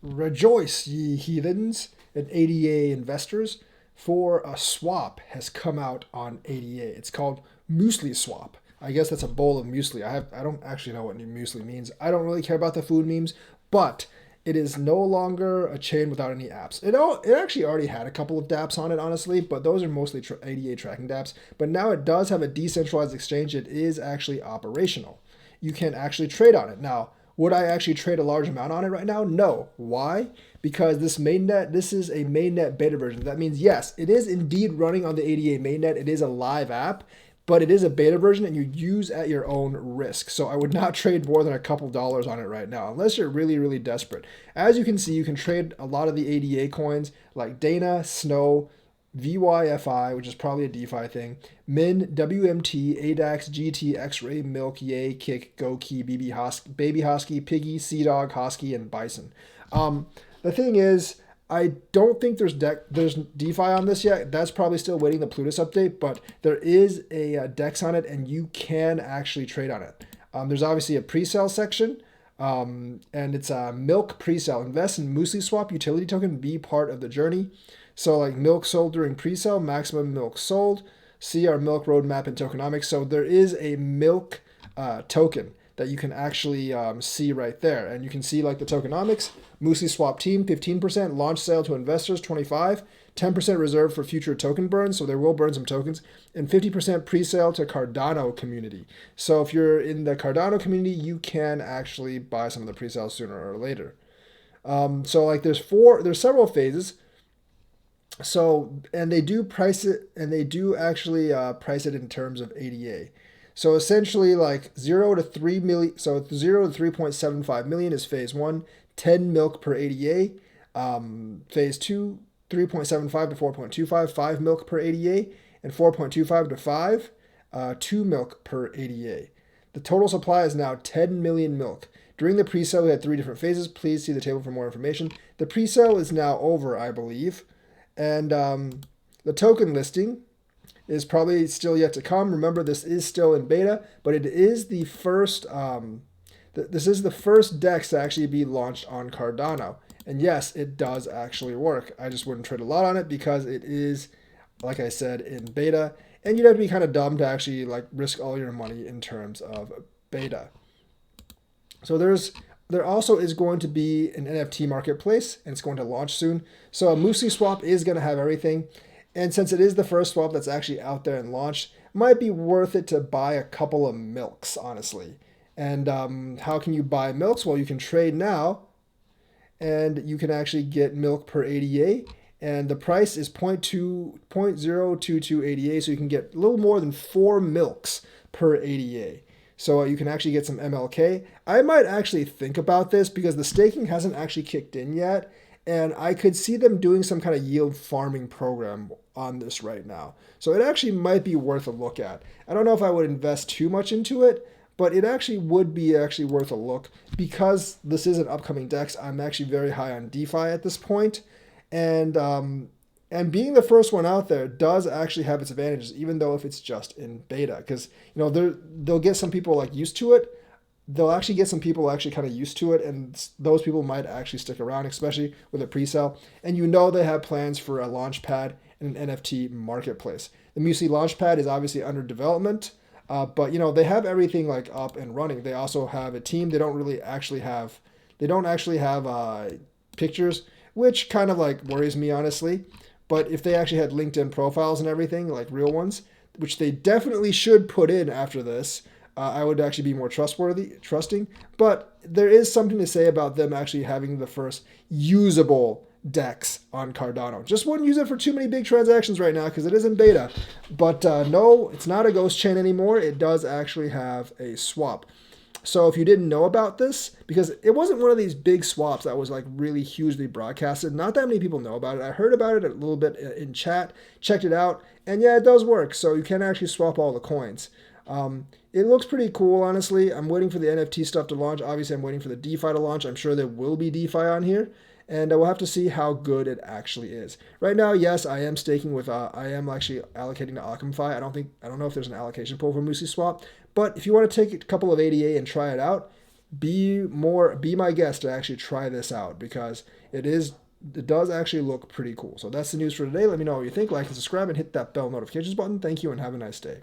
Rejoice, ye heathens and ADA investors, for a swap has come out on ADA. It's called Muesli Swap. I guess that's a bowl of muesli. I don't actually know what new muesli means. I don't really care about the food memes, but it is no longer a chain without any apps. It actually already had a couple of dApps on it, honestly, but those are mostly ADA tracking dApps. But now it does have a decentralized exchange. It is actually operational. You can actually trade on it. Now, would I actually trade a large amount on it right now? No. Why? Because this is a mainnet beta version. That means, yes, it is indeed running on the ADA mainnet. It is a live app, but it is a beta version and you use at your own risk. So I would not trade more than a couple dollars on it right now, unless you're really, really desperate. As you can see, you can trade a lot of the ADA coins like Dana, Snow, VYFI, which is probably a DeFi thing, Min, WMT, ADAX, GT, X-Ray, Milk, Yay, Kick, Goki, Baby Husky, Piggy, Sea Dog, Husky, and Bison. The thing is, I don't think there's DeFi on this yet. That's probably still waiting the Plutus update, but there is a DEX on it, and you can actually trade on it. There's obviously a pre-sale section, and it's a milk pre-sale. Invest in Muesli Swap utility token. Be part of the journey. So like milk sold during pre-sale, maximum milk sold. See our milk roadmap in tokenomics. So there is a milk token that you can actually see right there. And you can see like the tokenomics, Muesli Swap team, 15%, launch sale to investors, 25, 10% reserved for future token burns, so there will burn some tokens, and 50% pre-sale to Cardano community. So if you're in the Cardano community, you can actually buy some of the pre-sales sooner or later. So like there's several phases. So, and they do price it, and they do actually price it in terms of ADA. So essentially, like 0 to 3 million. So 0 to 3.75 million is phase one. 10 milk per ADA. Phase two, 3.75 to 4.25. 5 milk per ADA, and 4.25 to 5. 2 milk per ADA. The total supply is now 10 million milk. During the pre-sale, we had 3 different phases. Please see the table for more information. The pre-sale is now over, I believe. And the token listing is probably still yet to come. Remember, this is still in beta, but it is the first. This is the first DEX to actually be launched on Cardano. And yes, it does actually work. I just wouldn't trade a lot on it because it is, like I said, in beta, and you'd have to be kind of dumb to actually like risk all your money in terms of beta. So there also is going to be an NFT marketplace, and it's going to launch soon. So a Muesli Swap is going to have everything. And since it is the first swap that's actually out there and launched, it might be worth it to buy a couple of milks, honestly. And how can you buy milks? Well, you can trade now, and you can actually get milk per ADA. And the price is 0.022 ADA, so you can get a little more than 4 milks per ADA. So you can actually get some MLK. I might actually think about this because the staking hasn't actually kicked in yet. And I could see them doing some kind of yield farming program on this right now. So it actually might be worth a look at. I don't know if I would invest too much into it, but it actually would be actually worth a look because this is an upcoming DEX. I'm actually very high on DeFi at this point. And being the first one out there does actually have its advantages, even though if it's just in beta, because they'll get some people like used to it. They'll actually get some people actually kind of used to it, and those people might actually stick around, especially with a pre-sale. And they have plans for a launch pad and an NFT marketplace. The Muesli Launchpad is obviously under development, but they have everything like up and running. They also have a team. They don't actually have pictures, which kind of like worries me honestly. But if they actually had LinkedIn profiles and everything, like real ones, which they definitely should put in after this, I would actually be more trusting. But there is something to say about them actually having the first usable DEX on Cardano. Just wouldn't use it for too many big transactions right now because it is in beta. But no, it's not a ghost chain anymore. It does actually have a swap. So if you didn't know about this, because it wasn't one of these big swaps that was like really hugely broadcasted, not that many people know about it. I heard about it a little bit in chat, checked it out, and yeah, it does work. So you can actually swap all the coins. It looks pretty cool, honestly. I'm waiting for the NFT stuff to launch. Obviously, I'm waiting for the DeFi to launch. I'm sure there will be DeFi on here, and we'll have to see how good it actually is. Right now, yes, I am staking with. I am actually allocating to Akamfi. I don't know if there's an allocation pool for Muesli Swap, but if you want to take a couple of ADA and try it out, be my guest to actually try this out because it does actually look pretty cool. So that's the news for today. Let me know what you think. Like and subscribe and hit that bell notifications button. Thank you and have a nice day.